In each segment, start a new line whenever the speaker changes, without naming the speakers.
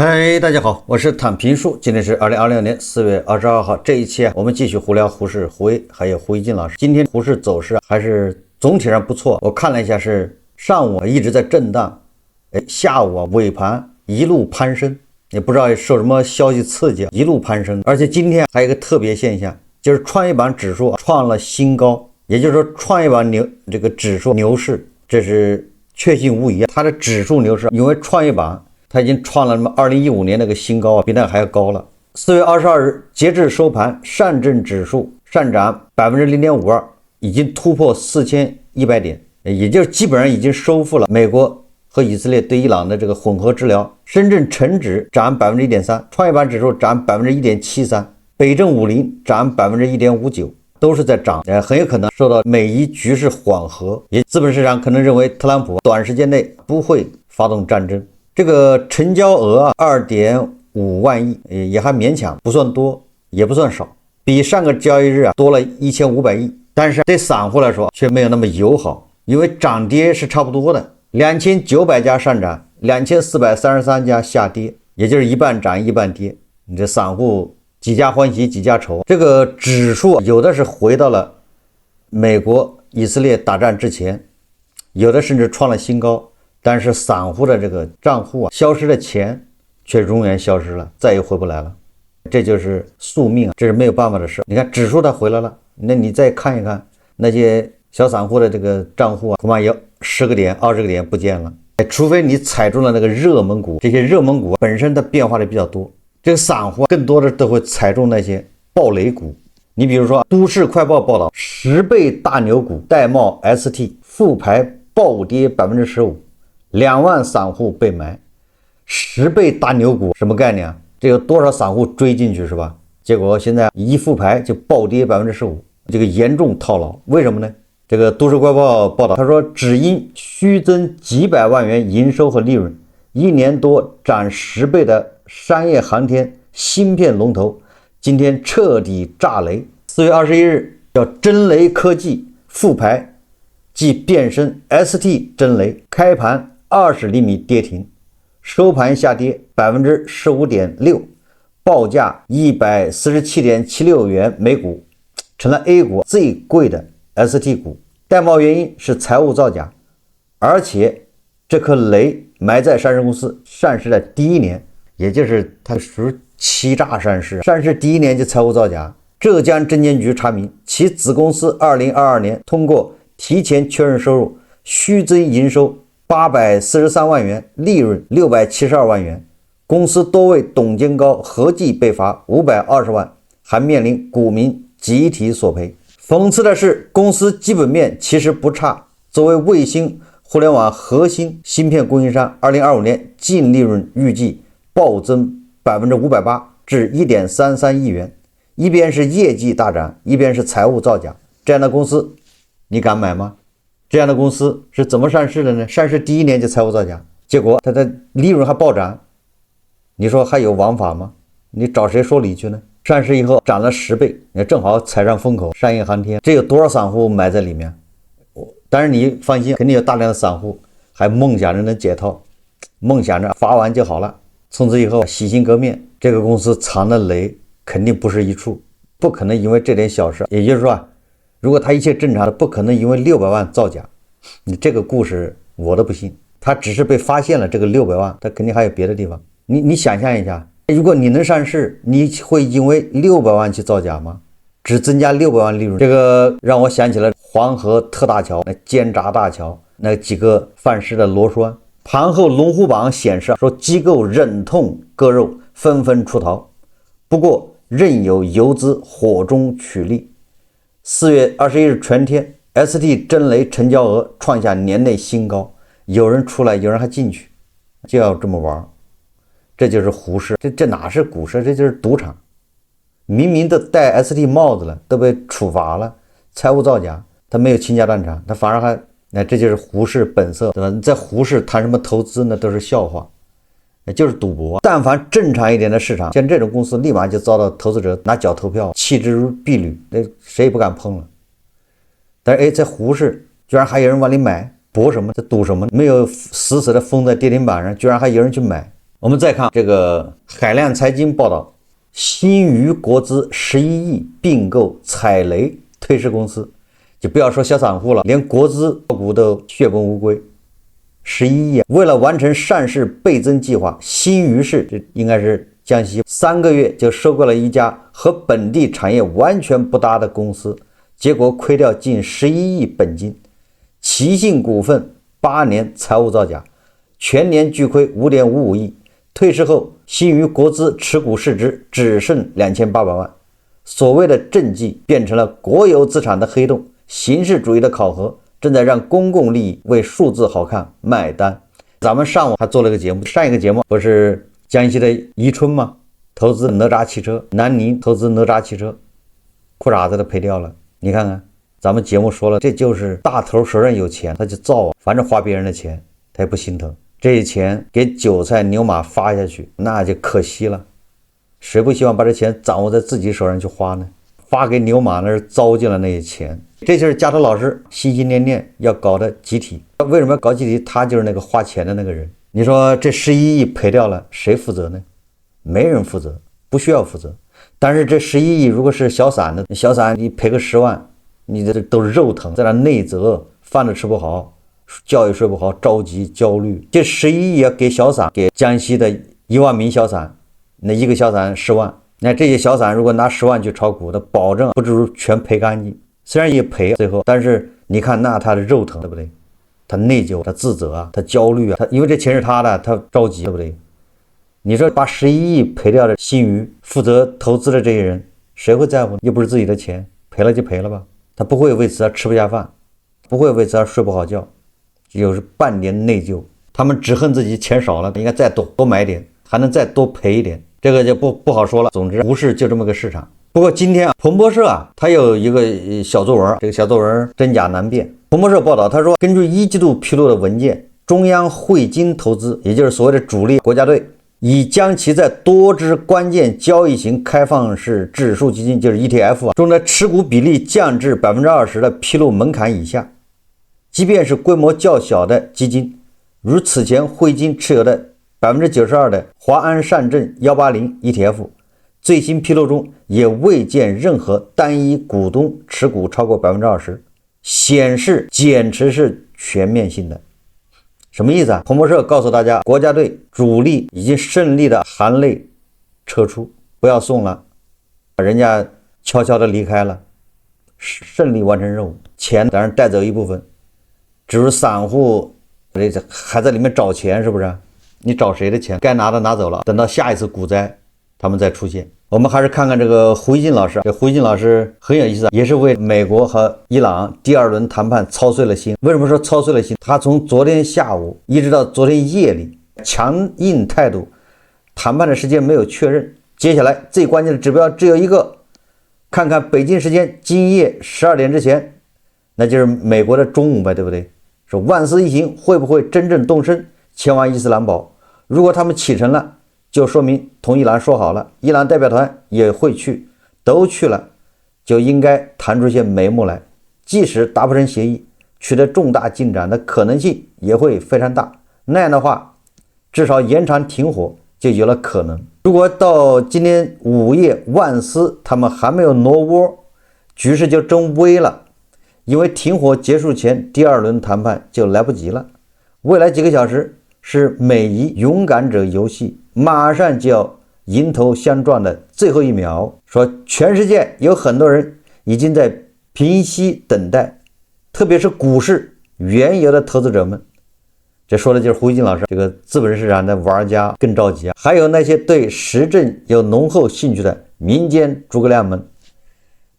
嗨，大家好，我是躺平树，今天是2026年4月22号。这一期我们继续胡聊胡适、胡威还有胡一金老师。今天胡适走势还是总体上不错，我看了一下是上午一直在震荡，下午尾盘一路攀升，也不知道受什么消息刺激，一路攀升。而且今天还有一个特别现象，就是创业板指数创了新高，也就是说创业板这个指数牛市，这是确信无疑。它的指数牛市，因为创业板它已经创了什么2015年那个新高比那个还要高了。4月22日截至收盘，上证指数上涨 0.52%， 已经突破4100点，也就是基本上已经收复了美国和以色列对伊朗的这个混合治疗。深圳成指涨 1.3%， 创业板指数涨 1.73%， 北证50涨 1.59%， 都是在涨，很有可能受到美伊局势缓和，也资本市场可能认为特朗普短时间内不会发动战争。这个成交额2.5万亿，也还勉强，不算多也不算少，比上个交易日多了1500亿，但是对散户来说却没有那么友好，因为涨跌是差不多的，2900家上涨，2433家下跌，也就是一半涨一半跌，你这散户几家欢喜几家愁。这个指数有的是回到了美国以色列打仗之前，有的甚至创了新高，但是散户的这个账户消失的钱却永远消失了，再也回不来了。这就是宿命，这是没有办法的事。你看指数它回来了，那你再看一看那些小散户的这个账户恐怕有10个点20个点不见了，除非你踩中了那个热门股。这些热门股本身它变化的比较多，这个散户更多的都会踩中那些暴雷股。你比如说都市快报报道10倍大牛股戴帽 ST 复牌暴跌 15%，2万散户被埋。10倍大牛股什么概念啊？这有多少散户追进去是吧？结果现在一复牌就暴跌 15%， 这个严重套牢。为什么呢？这个都市快报报道，他说只因虚增几百万元营收和利润，1年多涨10倍的商业航天芯片龙头今天彻底炸雷。4月21日叫真雷科技复牌，即变身 ST 真雷，开盘20厘米跌停，收盘下跌 15.6%， 报价 147.76 元每股，成了 A 股最贵的 ST 股。戴帽原因是财务造假，而且这颗雷埋在上市公司上市的第一年，也就是它属于欺诈上市，上市第一年就财务造假。浙江证监局查明，其子公司2022年通过提前确认收入虚增营收843万元，利润672万元，公司多位董监高合计被罚520万，还面临股民集体索赔。讽刺的是，公司基本面其实不差，作为卫星互联网核心芯片供应商，2025年净利润预计暴增 580%至 1.33 亿元，一边是业绩大涨，一边是财务造假，这样的公司你敢买吗？这样的公司是怎么上市的呢？上市第一年就财务造假，结果它的利润还暴涨，你说还有王法吗？你找谁说理去呢？上市以后涨了10倍，你正好踩上风口，商业航天，这有多少散户埋在里面？当然你放心，肯定有大量的散户还梦想着能解套，梦想着罚完就好了，从此以后洗心革面。这个公司藏的雷肯定不是一处，不可能因为这点小事，也就是说如果他一切正常的，不可能因为600万造假。你这个故事我都不信，他只是被发现了这个600万，他肯定还有别的地方。你想象一下，如果你能上市，你会因为600万去造假吗？只增加600万利润，这个让我想起了黄河特大桥那奸诈大桥那几个犯事的螺栓。盘后龙虎榜显示说，机构忍痛割肉，纷纷出逃，不过仍有游资火中取栗。4月21日全天 ST 真雷成交额创下年内新高，有人出来，有人还进去，就要这么玩。这就是胡适，这哪是股市，这就是赌场。明明都戴 ST 帽子了，都被处罚了，财务造假，他没有倾家荡产，他反而还这就是胡适本色，对吧？在胡适谈什么投资呢，都是笑话，就是赌博。但凡正常一点的市场，像这种公司立马就遭到投资者拿脚投票，弃之如敝履，那谁也不敢碰了。但是在胡适居然还有人往里买，博什么？这赌什么？没有死死的封在跌停板上，居然还有人去买。我们再看这个海量财经报道，新余国资11亿并购踩雷退市公司，就不要说小散户了，连国资股都血本无归。11亿啊！为了完成上市倍增计划，新余市这应该是江西3个月就收购了一家和本地产业完全不搭的公司，结果亏掉近11亿本金。奇信股份8年财务造假，全年巨亏5.55亿。退市后，新余国资持股市值只剩2800万。所谓的政绩变成了国有资产的黑洞，形式主义的考核正在让公共利益为数字好看买单。咱们上午还做了个节目，上一个节目不是江西的宜春吗？投资哪吒汽车，南宁投资哪吒汽车，裤衩子都赔掉了。你看看，咱们节目说了，这就是大头手上有钱他就造啊，反正花别人的钱他也不心疼。这些钱给韭菜牛马发下去，那就可惜了。谁不希望把这钱掌握在自己手上去花呢？发给牛马那是糟践了那些钱。这就是加州老师心心念念要搞的集体。为什么要搞集体？他就是那个花钱的那个人。你说这11亿赔掉了，谁负责呢？没人负责，不需要负责。但是这11亿如果是小散的，小散你赔个10万，你这都是肉疼，在那内责，饭都吃不好，觉也睡不好，着急焦虑。这11亿要给小散，给江西的1万名小散，那一个小散10万，那这些小散如果拿10万去炒股，他保证不如全赔干净。虽然也赔最后，但是你看那他的肉疼，对不对？他内疚，他自责啊，他焦虑啊，他因为这钱是他的，他着急，对不对？你说把11亿赔掉的新余负责投资的这些人，谁会在乎？又不是自己的钱，赔了就赔了吧。他不会为此而吃不下饭，不会为此而睡不好觉，就是半年内疚。他们只恨自己钱少了，应该再多买点，还能再多赔一点，这个就不好说了。总之，股市就这么个市场。不过今天彭博社它有一个小作文，这个小作文真假难辨。彭博社报道，他说，根据1季度披露的文件，中央汇金投资，也就是所谓的主力国家队，已将其在多只关键交易型开放式指数基金，就是 ETF 中的持股比例降至 20% 的披露门槛以下。即便是规模较小的基金，如此前汇金持有的 92% 的华安上证180 ETF， 最新披露中也未见任何单一股东持股超过 20%， 显示减持是全面性的。什么意思啊？彭博社告诉大家，国家队主力已经胜利的含泪撤出，不要送了，人家悄悄的离开了，胜利完成任务，钱当然带走一部分，只是散户还在里面找钱，是不是？你找谁的钱？该拿的拿走了，等到下一次股灾他们再出现。我们还是看看这个胡一进老师，这胡一进老师很有意思，也是为美国和伊朗第2轮谈判操碎了心。为什么说操碎了心？他从昨天下午一直到昨天夜里，强硬态度，谈判的时间没有确认。接下来最关键的指标只有一个，看看北京时间今夜12点之前，那就是美国的中午呗，对不对？说万斯一行会不会真正动身前往伊斯兰堡？如果他们启程了，就说明同伊朗说好了，伊朗代表团也会去，都去了，就应该谈出些眉目来。即使达不成协议，取得重大进展的可能性也会非常大。那样的话，至少延长停火就有了可能。如果到今天午夜万斯他们还没有挪窝，局势就真危了，因为停火结束前第2轮谈判就来不及了。未来几个小时是美伊勇敢者游戏马上就要迎头相撞的最后一秒。说全世界有很多人已经在平息等待，特别是股市原油的投资者们。这说的就是胡一进老师，这个资本市场的玩家更着急啊！还有那些对时政有浓厚兴趣的民间诸葛亮们。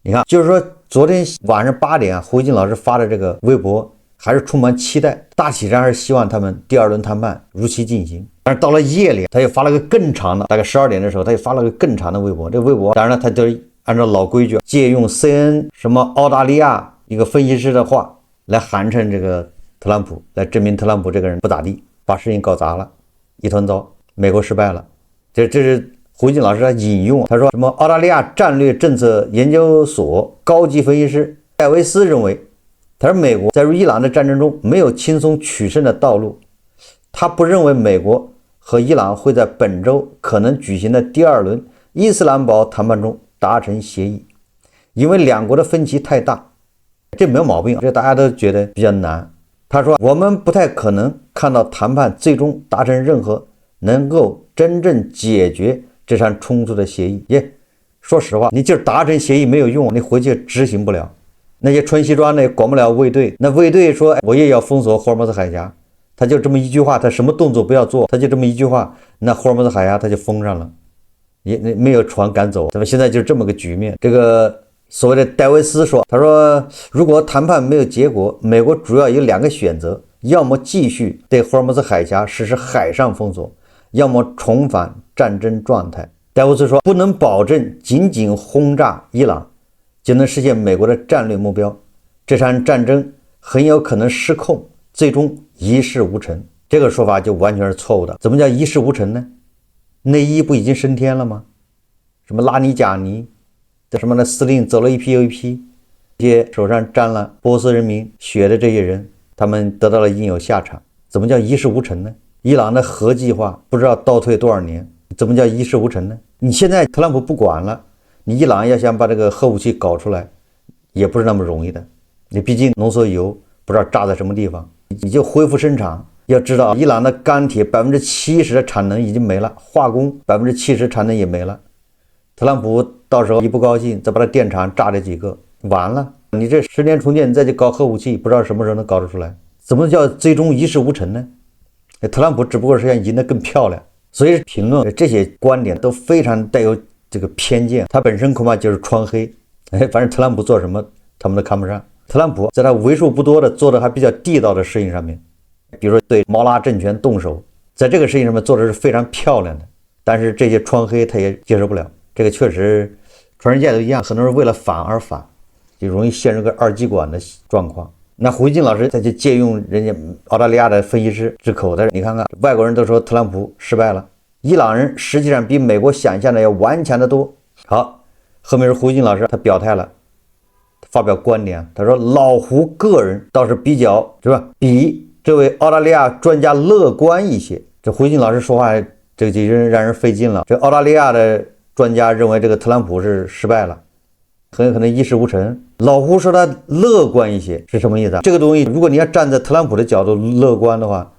你看，就是说昨天晚上8点胡一进老师发的这个微博还是充满期待，大体上还是希望他们第2轮谈判如期进行。但是到了夜里，他又发了个更长的，大概12点的时候，他又发了个更长的微博。这个微博当然了，他就按照老规矩，借用 CNN 什么澳大利亚一个分析师的话来寒碜这个特朗普，来证明特朗普这个人不咋地，把事情搞砸了，一团糟，美国失败了。这是胡一进老师他引用，他说什么澳大利亚战略政策研究所高级分析师戴维斯认为，他说美国在与伊朗的战争中没有轻松取胜的道路，他不认为美国和伊朗会在本周可能举行的第2轮伊斯兰堡谈判中达成协议，因为两国的分歧太大。这没有毛病，这大家都觉得比较难。他说我们不太可能看到谈判最终达成任何能够真正解决这场冲突的协议。说实话，你就是达成协议没有用，你回去执行不了。那些穿西装的管不了卫队，那卫队说我也要封锁霍尔木兹海峡，他就这么一句话，他什么动作不要做，他就这么一句话，那霍尔木兹海峡他就封上了，也没有船赶走。咱们现在就这么个局面。这个所谓的戴维斯说，他说如果谈判没有结果，美国主要有2个选择，要么继续对霍尔木兹海峡实施海上封锁，要么重返战争状态。戴维斯说，不能保证仅仅轰炸伊朗就能实现美国的战略目标，这场战争很有可能失控，最终一事无成。这个说法就完全是错误的。怎么叫一事无成呢？内伊不已经升天了吗？什么拉尼贾尼这什么的司令走了一批又一批，这些手上沾了波斯人民血的这些人，他们得到了应有下场。怎么叫一事无成呢？伊朗的核计划不知道倒退多少年，怎么叫一事无成呢？你现在特朗普不管了，你伊朗要想把这个核武器搞出来也不是那么容易的。你毕竟浓缩铀不知道炸在什么地方，你就恢复生产。要知道伊朗的钢铁 70% 的产能已经没了，化工 70% 产能也没了。特朗普到时候一不高兴再把它电厂炸这几个，完了，你这10年重建你再去搞核武器，不知道什么时候能搞得出来。怎么叫最终一事无成呢？特朗普只不过是想赢得更漂亮。所以评论这些观点都非常带有这个偏见，他本身恐怕就是穿黑。反正特朗普做什么他们都看不上。特朗普在他为数不多的做的还比较地道的事情上面，比如说对毛拉政权动手，在这个事情上面做的是非常漂亮的，但是这些穿黑他也接受不了。这个确实全世界都一样，很多人为了反而反，就容易陷入个二极管的状况。那胡锡进老师他就借用人家澳大利亚的分析师之口，他说你看看外国人都说特朗普失败了，伊朗人实际上比美国想象的要顽强得多。好，后面是胡锡进老师他表态了，发表观点，他说老胡个人倒是比较是吧，比这位澳大利亚专家乐观一些。这胡锡进老师说话这个就让人费劲了。这澳大利亚的专家认为这个特朗普是失败了，很有可能一事无成。老胡说他乐观一些是什么意思啊？这个东西如果你要站在特朗普的角度乐观的话，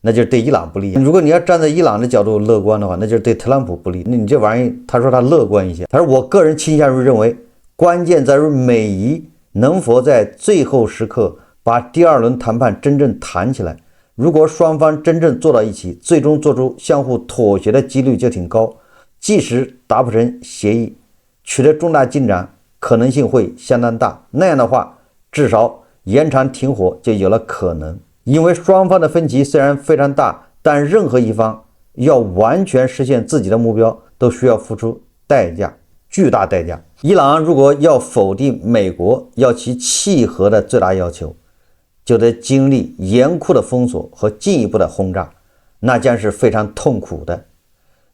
那就是对伊朗不利；如果你要站在伊朗的角度乐观的话，那就是对特朗普不利。那你这玩意他说他乐观一些，他说我个人倾向于认为关键在于美伊能否在最后时刻把第2轮谈判真正谈起来。如果双方真正坐到一起，最终做出相互妥协的几率就挺高，即使达不成协议，取得重大进展可能性会相当大。那样的话，至少延长停火就有了可能。因为双方的分歧虽然非常大，但任何一方要完全实现自己的目标都需要付出代价，巨大代价。伊朗如果要否定美国要其契合的最大要求，就得经历严酷的封锁和进一步的轰炸，那将是非常痛苦的。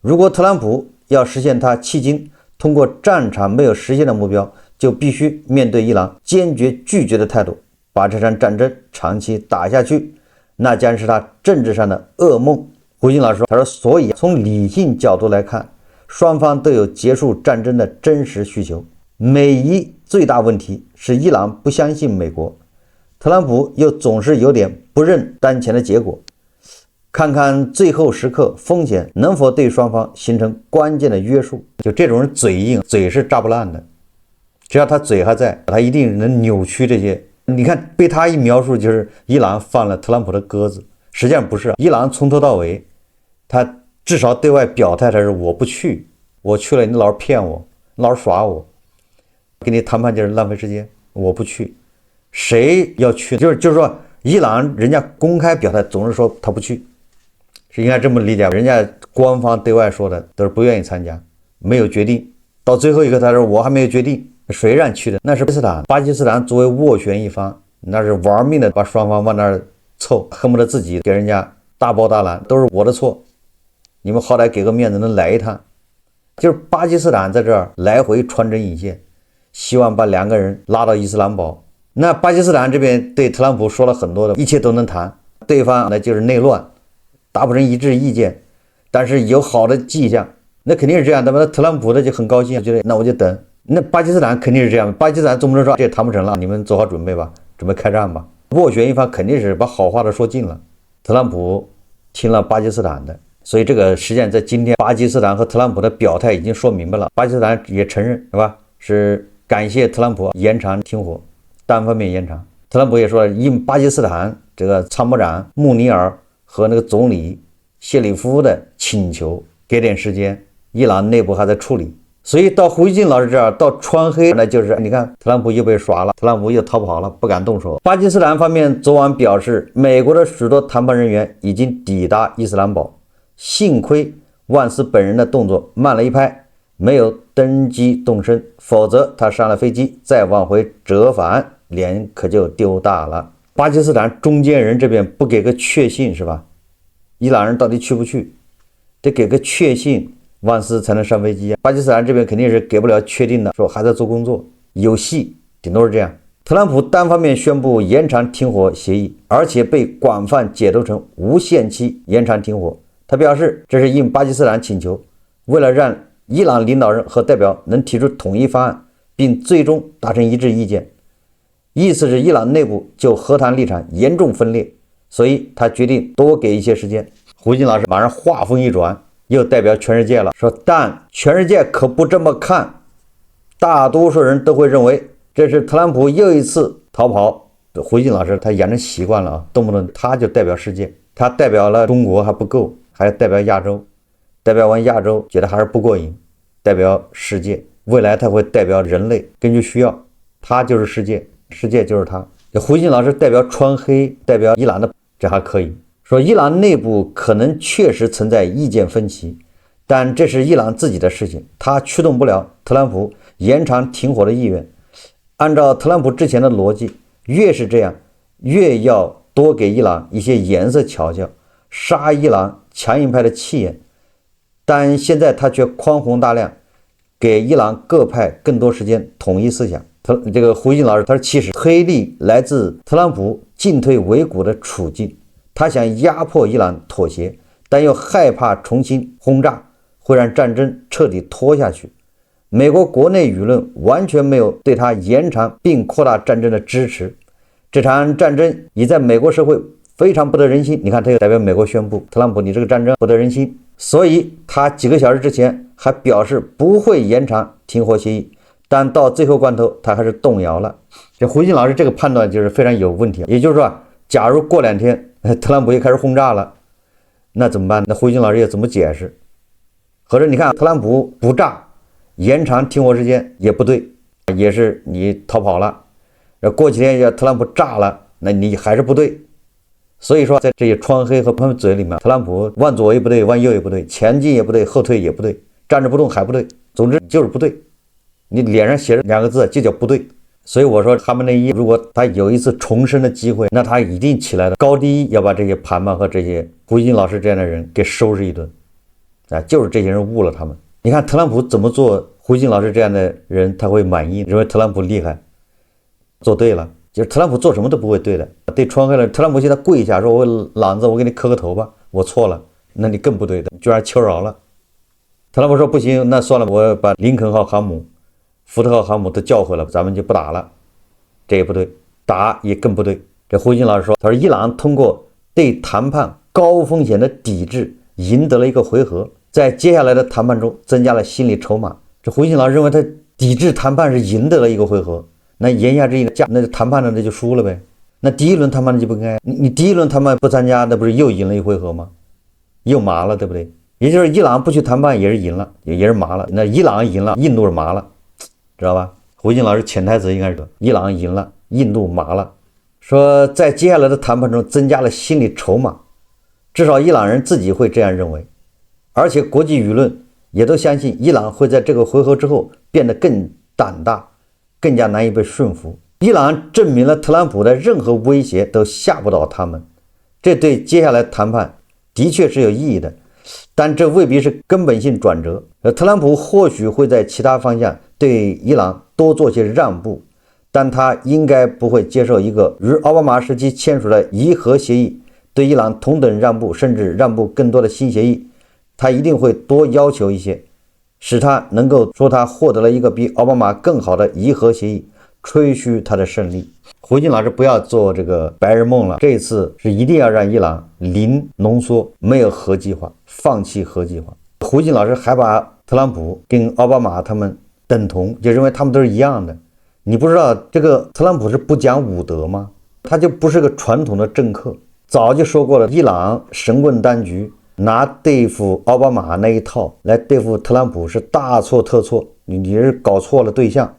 如果特朗普要实现他迄今通过战场没有实现的目标，就必须面对伊朗坚决拒绝的态度，把这场战争长期打下去，那将是他政治上的噩梦。胡锡进老师说，他说所以从理性角度来看，双方都有结束战争的真实需求。美伊最大问题是伊朗不相信美国，特朗普又总是有点不认当前的结果。看看最后时刻风险能否对双方形成关键的约束。就这种人嘴硬，嘴是炸不烂的，只要他嘴还在，他一定能扭曲这些。你看被他一描述就是伊朗放了特朗普的鸽子，实际上不是。伊朗从头到尾他至少对外表态的是我不去，我去了你老是骗我，老是耍我，跟你谈判就是浪费时间，我不去。谁要去就是说伊朗人家公开表态总是说他不去，是应该这么理解。人家官方对外说的都是不愿意参加，没有决定，到最后一个他说我还没有决定，谁让去的？那是巴基斯坦作为斡旋一方，那是玩命的把双方往那儿凑，恨不得自己给人家大包大揽，都是我的错，你们好歹给个面子能来一趟。就是巴基斯坦在这儿来回穿针引线，希望把2个人拉到伊斯兰堡。那巴基斯坦这边对特朗普说了很多的，一切都能谈，对方呢就是内乱，达不成一致意见，但是有好的迹象，那肯定是这样的。那特朗普的就很高兴，觉得那我就等。那巴基斯坦肯定是这样，巴基斯坦总不能说这谈不成了，你们做好准备吧，准备开战吧。斡旋一方肯定是把好话都说尽了。特朗普听了巴基斯坦的，所以这个实际上在今天，巴基斯坦和特朗普的表态已经说明白了。巴基斯坦也承认，是吧？是感谢特朗普延长停火，单方面延长。特朗普也说，应巴基斯坦这个参谋长穆尼尔和那个总理谢里夫的请求，给点时间，伊朗内部还在处理。所以到胡锡进老师这儿，到川黑，那就是你看特朗普又被耍了，特朗普又逃跑了，不敢动手。巴基斯坦方面昨晚表示，美国的许多谈判人员已经抵达伊斯兰堡，幸亏万斯本人的动作慢了一拍，没有登机动身，否则他上了飞机再往回折返，脸可就丢大了。巴基斯坦中间人这边不给个确信，是吧？伊朗人到底去不去？得给个确信，万斯才能上飞机啊！巴基斯坦这边肯定是给不了确定的，说还在做工作，有戏，顶多是这样。特朗普单方面宣布延长停火协议，而且被广泛解读成无限期延长停火。他表示，这是应巴基斯坦请求，为了让伊朗领导人和代表能提出统一方案，并最终达成一致意见。意思是伊朗内部就和谈立场严重分裂，所以他决定多给一些时间。胡锦老师马上话锋一转，又代表全世界了，说但全世界可不这么看，大多数人都会认为这是特朗普又一次逃跑。胡锦老师他养成习惯了啊，动不动他就代表世界，他代表了中国还不够，还要代表亚洲，代表完亚洲觉得还是不过瘾，代表世界，未来他会代表人类，根据需要，他就是世界，世界就是他。胡锦老师代表川黑，代表伊朗的，这还可以说伊朗内部可能确实存在意见分歧，但这是伊朗自己的事情，他驱动不了特朗普延长停火的意愿。按照特朗普之前的逻辑，越是这样，越要多给伊朗一些颜色瞧瞧，杀伊朗强硬派的气焰。但现在他却宽宏大量，给伊朗各派更多时间统一思想。这个胡锡进老师他说，其实推力来自特朗普进退维谷的处境，他想压迫伊朗妥协，但又害怕重新轰炸会让战争彻底拖下去。美国国内舆论完全没有对他延长并扩大战争的支持，这场战争已在美国社会非常不得人心。你看，他又代表美国宣布，特朗普你这个战争不得人心，所以他几个小时之前还表示不会延长停火协议，但到最后关头他还是动摇了。这胡锡进老师这个判断就是非常有问题。也就是说，假如过2天特朗普又开始轰炸了，那怎么办？那胡锡进老师又怎么解释？或者你看，特朗普不炸延长停火时间也不对，也是你逃跑了。过几天要特朗普炸了，那你还是不对。所以说，在这些川黑和他们嘴里面，特朗普往左也不对，往右也不对，前进也不对，后退也不对，站着不动还不对，总之就是不对。你脸上写着2个字，就叫不对。所以我说，哈梅内伊如果他有一次重生的机会，那他一定起来的。高低要把这些盘和这些胡锡进老师这样的人给收拾一顿啊！就是这些人误了他们。你看特朗普怎么做，胡锡进老师这样的人他会满意，认为特朗普厉害，做对了。就是特朗普做什么都不会对的，对川黑了，特朗普现在跪下说：“我老子，我给你磕个头吧，我错了。”那你更不对的，居然求饶了。特朗普说：“不行，那算了，我把林肯号航母、福特号航母都叫回来，咱们就不打了。”这也不对，打也更不对。这胡锡进老师说：“他说伊朗通过对谈判高风险的抵制，赢得了一个回合。”在接下来的谈判中增加了心理筹码。这胡锡进老师认为他抵制谈判是赢得了一个回合，那言下之意，那谈判的那就输了呗。那第一轮谈判的就不应该，你第一轮谈判不参加，那不是又赢了一回合吗？又麻了，对不对？也就是伊朗不去谈判也是赢了，也是麻了。那伊朗赢了，印度是麻了，知道吧？胡锡进老师潜台词应该是伊朗赢了，印度麻了。说在接下来的谈判中增加了心理筹码，至少伊朗人自己会这样认为。而且国际舆论也都相信伊朗会在这个回合之后变得更胆大，更加难以被驯服。伊朗证明了特朗普的任何威胁都吓不倒他们，这对接下来谈判的确是有意义的，但这未必是根本性转折。特朗普或许会在其他方向对伊朗多做些让步，但他应该不会接受一个与奥巴马时期签署的伊核协议对伊朗同等让步，甚至让步更多的新协议。他一定会多要求一些，使他能够说他获得了一个比奥巴马更好的伊核协议，吹嘘他的胜利。胡锦老师不要做这个白日梦了，这一次是一定要让伊朗零浓缩，没有核计划，放弃核计划。胡锦老师还把特朗普跟奥巴马他们等同，就认为他们都是一样的。你不知道这个特朗普是不讲武德吗？他就不是个传统的政客。早就说过了，伊朗神棍当局拿对付奥巴马那一套来对付特朗普是大错特错，你是搞错了对象，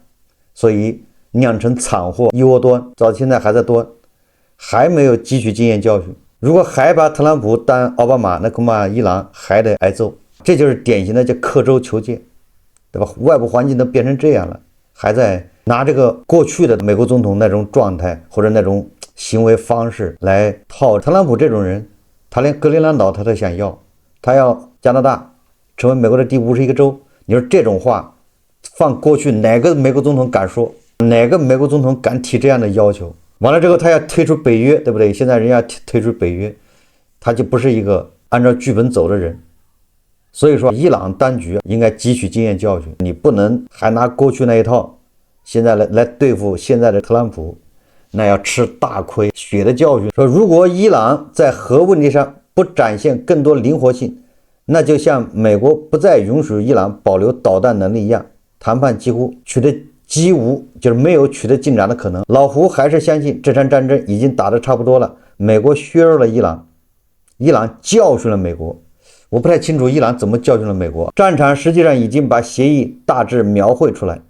所以酿成惨祸一窝端，到现在还在端，还没有汲取经验教训。如果还把特朗普当奥巴马，那恐怕伊朗还得挨揍。这就是典型的叫刻舟求剑，对吧？外部环境都变成这样了，还在拿这个过去的美国总统那种状态或者那种行为方式来套特朗普这种人。他连格陵兰岛他都想要，他要加拿大成为美国的第51个州。你说这种话放过去哪个美国总统敢说？哪个美国总统敢提这样的要求？完了之后他要退出北约，对不对？现在人家退出北约，他就不是一个按照剧本走的人。所以说伊朗当局应该汲取经验教训，你不能还拿过去那一套现在来对付现在的特朗普，那要吃大亏，血的教训。说如果伊朗在核问题上不展现更多灵活性，那就像美国不再允许伊朗保留导弹能力一样，谈判几乎取得几无，就是没有取得进展的可能。老胡还是相信这场战争已经打得差不多了，美国削弱了伊朗，伊朗教训了美国。我不太清楚伊朗怎么教训了美国。战场实际上已经把协议大致描绘出来，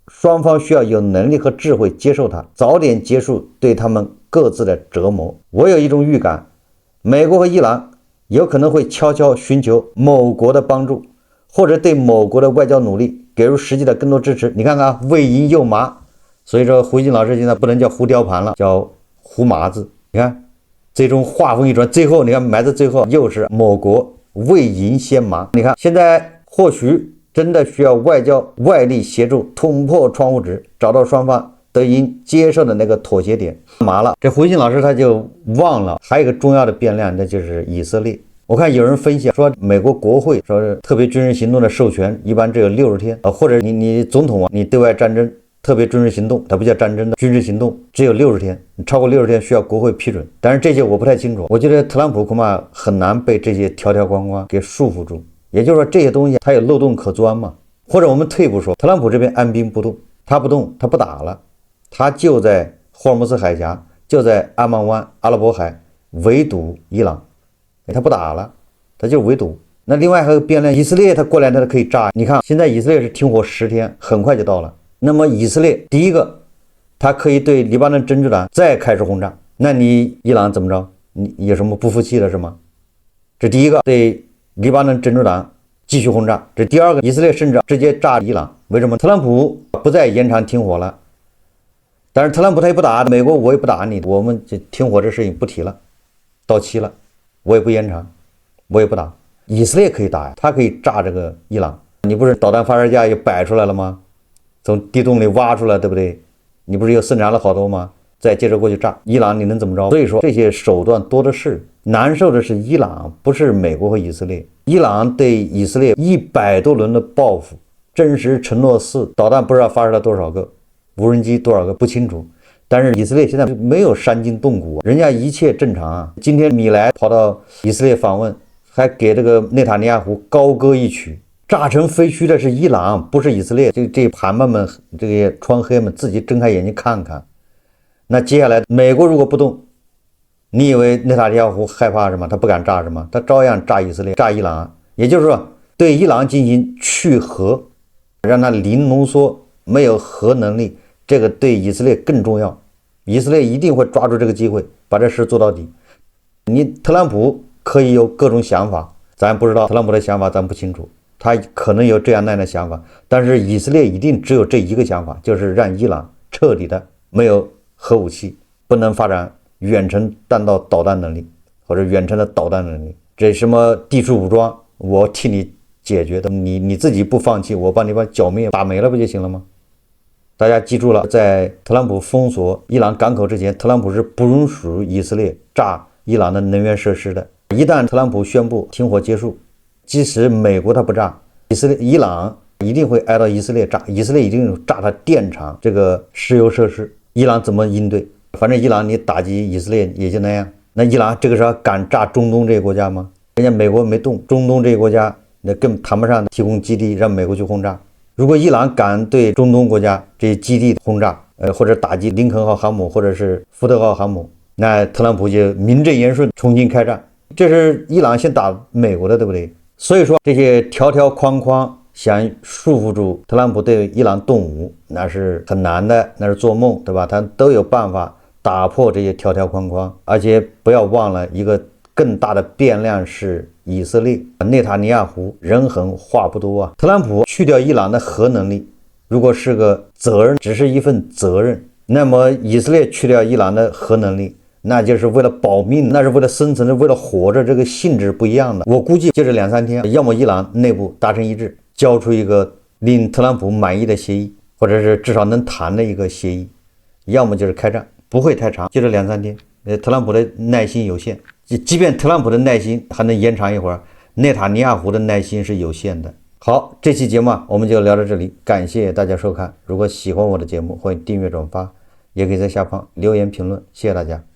双方需要有能力和智慧接受它，早点结束对他们各自的折磨。我有一种预感，美国和伊朗有可能会悄悄寻求某国的帮助，或者对某国的外交努力给予实际的更多支持。你看看为银又麻，所以说胡锦老师现在不能叫胡雕盘了，叫胡麻子。你看最终话锋一转，最后你看埋在最后又是某国为银先麻。你看现在或许真的需要外交外力协助捅破窗户纸，找到双方都应接受的那个妥协点。麻了，这胡锦老师他就忘了还有一个重要的变量，那就是以色列。我看有人分析说，美国国会说是特别军事行动的授权一般只有60天或者你总统你对外战争特别军事行动，它不叫战争的军事行动，只有60天，你超过60天需要国会批准。但是这些我不太清楚，我觉得特朗普恐怕很难被这些条条框框给束缚住。也就是说这些东西它有漏洞可钻嘛。或者我们退一步说，特朗普这边按兵不动，他不动，他不打了，他就在霍尔木兹海峡，就在阿曼湾、阿拉伯海围堵伊朗，他不打了，他就围堵。那另外还有变量，以色列他过两天他可以炸。你看现在以色列是停火10天，很快就到了。那么以色列第一个，他可以对黎巴嫩真主党再开始轰炸，那你伊朗怎么着？你有什么不服气的是吗？这第一个，对黎巴嫩真主党继续轰炸。这第二个，以色列甚至直接炸伊朗。为什么？特朗普不再延长停火了，但是特朗普他也不打，美国我也不打你，我们这停火这事情不提了，到期了，我也不延长，我也不打。以色列可以打呀，他可以炸这个伊朗。你不是导弹发射架也摆出来了吗？从地洞里挖出来，对不对？你不是又生产了好多吗？再接着过去炸伊朗，你能怎么着？所以说这些手段多的是。难受的是伊朗，不是美国和以色列。伊朗对以色列100多轮的报复，真实承诺4，导弹不知道发射了多少个，无人机多少个不清楚。但是以色列现在没有伤筋动骨，人家一切正常啊。今天米莱跑到以色列访问，还给这个内塔尼亚胡高歌一曲。炸成废墟的是伊朗，不是以色列。这盘子们，这些川黑们自己睁开眼睛看看。那接下来美国如果不动，你以为内塔尼亚胡害怕什么？他不敢炸什么？他照样炸以色列，炸伊朗。也就是说，对伊朗进行去核，让他零浓缩，没有核能力，这个对以色列更重要。以色列一定会抓住这个机会，把这事做到底。你特朗普可以有各种想法，咱不知道特朗普的想法，咱不清楚。他可能有这样那样的想法，但是以色列一定只有这一个想法，就是让伊朗彻底的没有核武器，不能发展远程弹道导弹能力或者远程的导弹能力。这什么地处武装，我替你解决的，你自己不放弃，我帮你把剿灭打没了不就行了吗？大家记住了，在特朗普封锁伊朗港口之前，特朗普是不允许以色列炸伊朗的能源设施的。一旦特朗普宣布停火结束，即使美国他不炸，伊朗一定会挨到以色列炸，以色列一定炸他电厂这个石油设施，伊朗怎么应对？反正伊朗你打击以色列也就那样。那伊朗这个时候敢炸中东这个国家吗？人家美国没动，中东这个国家那更谈不上提供基地让美国去轰炸。如果伊朗敢对中东国家这些基地轰炸，或者打击林肯号航母或者是福特号航母，那特朗普就名正言顺重新开战。这是伊朗先打美国的，对不对？所以说这些条条框框想束缚住特朗普对伊朗动武，那是很难的，那是做梦，对吧？他都有办法打破这些条条框框。而且不要忘了一个更大的变量是以色列，内塔尼亚胡人狠话不多啊。特朗普去掉伊朗的核能力，如果是个责任，只是一份责任，那么以色列去掉伊朗的核能力，那就是为了保命，那是为了生存，是为了活着，这个性质不一样的。我估计就这2-3天，要么伊朗内部达成一致，交出一个令特朗普满意的协议，或者是至少能谈的一个协议，要么就是开战，不会太长，就这2-3天。特朗普的耐心有限，即便特朗普的耐心还能延长一会儿，内塔尼亚胡的耐心是有限的。好，这期节目我们就聊到这里，感谢大家收看。如果喜欢我的节目，欢迎订阅转发，也可以在下方留言评论，谢谢大家。